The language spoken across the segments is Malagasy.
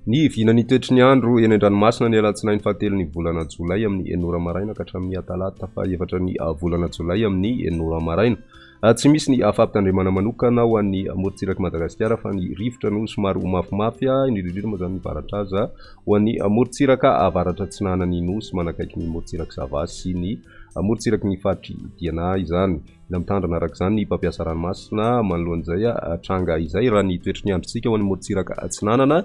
Ny vinany toetry ny andro eny an-dranomasina ny alatsinainy fahatelo ny volana jolay amin'ny enora maraina ka hatramin'ny talata fahaefatra ny volana jolay amin'ny enora maraina. Tsy misy ny fampitandremana manokana ho an'ny morontsiraka Madagasikara fa ny rivotra no somary mafimafy indrindra moa zany mivaratra aza ho an'ny morontsiraka avaratra atsinanany nosy manakaiky ny morontsiraka Sava sy ny morontsiraka ny faritry Diana izany. Ila mitandrina araka izany ny mpampiasa ranomasina manoloan'izay tranga izay raha ny toetry ny androntsika ho an'ny morontsiraka atsinanana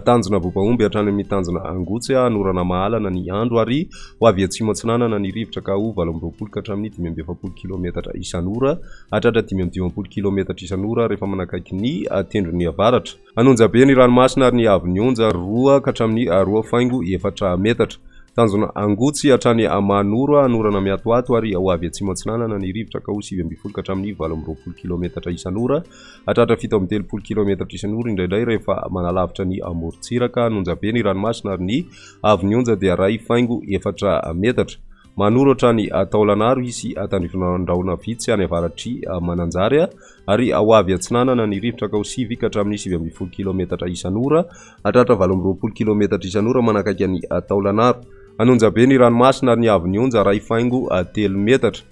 tanjona Bobahomby hatrany amin'ny tanjona Angotsy norana mahalana ny andro ary ho avy atsimo atsinanana ny rivotra ka ho 20 ka hatramin'ny 570 kilometatra isan'ora hatratra 520 kilometatra isan'ora rehefa manakaiky ny tendron'ny avaratra. Anonja be ny ranomasina ary ny avy onja 2 ka hatramin'ny 2.4 metatra. Tanjona Angotsy hatrany Manoro norana miatoato ary ho avy atsimo atsinanana ny rivotra ka ho 20 ka hatramin'ny 20 kilometatra isan'ora hatratra 730 kilometatra isan'ora indraindray rehefa manalavitra ny morontsiraka. Anonja be ny ranomasina ary ny avy onja dia 2.4 metatra. Manoro hatrany Taolanaro isy tandrifona andrahona vitsy any avaratry Mananjary ary ho avy atsinanana ny rivotra ka ho 7 ka hatramin'ny 20 kilometatra isan'ora hatratra 20 kilometatra isan'ora manakaiky ny Taolanaro. Anonja be ny ranomasina ary ny avy onja 2.3 metatra.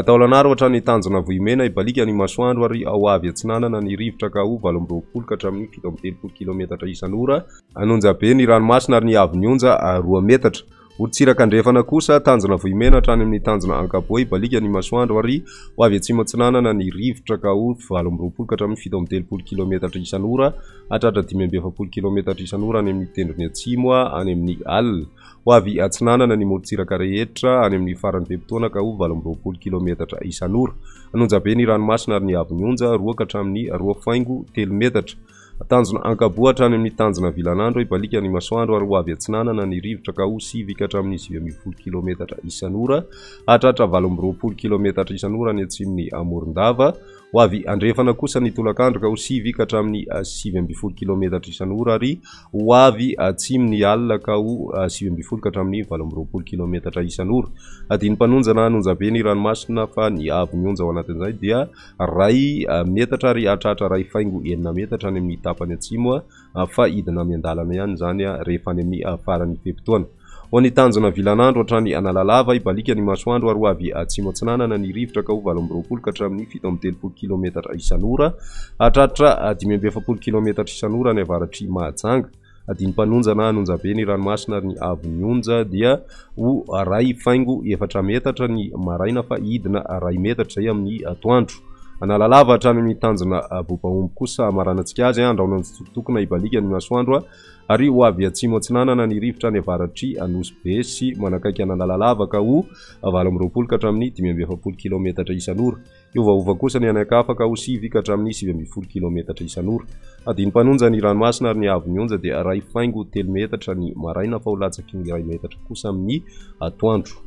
Taolanaro hatrany tanjona Vohimena ibalika ny masoandro ary ho avy atsinanana ny rivotra ka ho 20 ka hatramin'ny 730 kilometatra isan'ora. Anonja be ny ranomasina ary ny avy onja 2 metatra. Morontsiraka andrefana kosa tanjona Vohimena hatrany amin'ny tanjona Ankaboa ibalika ny masoandro ary ho avy atsimo atsinanana ny rivotra ka ho 20 ka hatramin'ny 730 kilometatra isan'ora hatratra 570 kilometatra isan'ora any amin'ny tendrony atsimo any amin'ny alina. Ho avy atsinanana ny morontsiraka rehetra any amin'ny farany be-potoana ka ho 20 kilometatra isan'ora. Anonja be ny ranomasina ary ny avy onja 2 ka hatramin'ny 2.3 metatra. Tanjona Ankaboa hatrany amin'ny tanjona Vilanandro ibalika ny masoandro ary ho avy atsinanana ny rivotra ka ho 7 ka hatramin'ny 9 kilometatra isan'ora hatratra 20 kilometatra isan'ora ny atsimon'ny Morondava. Ho avy andrefana kosa ny tolakandro ka ho 7 ka hatramin'ny 9 kilometatra isan'ora ary ho avy atsimon'ny alina ka ho 9 ka hatramin'ny 20 kilometatra isan'ora. Adiny-panonjana anonja be ny ranomasina fa ny avy onja ao anatin'izay dia 2 metatra ary hatratra 2.4 metatra any amin'ny tapany atsimo fa idina miandalana ihany zany rehefa any amin'ny farany be-potoana. Ho an'ny tanjona Vilanandro hatrany Analalava ibalika ny masoandro ary ho avy atsimo atsinanana ny rivotra ka ho 20 ka hatramin'ny 730 kilometatra isan'ora hatratra 570 kilometatra isan'ora ny avaratry Mahajanga. Adiny-panonjana anonja be ny ranomasina ary ny avy onja dia ho 2.4 metatra ny maraina fa idina 2 metatra zay amin'ny atoandro. Analalava hatrany amin'ny tanjona Bobahomby kosa maranantsika azy andrahona tokona ibalika ny masoandro ary ho avy atsimo atsinanana ny rivotra ny avaratry Nosy sy manakaiky Analalava ka ho 20 ka hatramin'ny 570 kilometatra isan'ora. Iovaova kosa ny anakafa ka ho 7 ka hatramin'ny 70 kilometatra isan'ora. Adiny-panonja ny ranomasina ary ny avy onja dia 2.3 metatra ny maraina fa ho latsaky ny 2 metatra kosa amin'ny atoandro.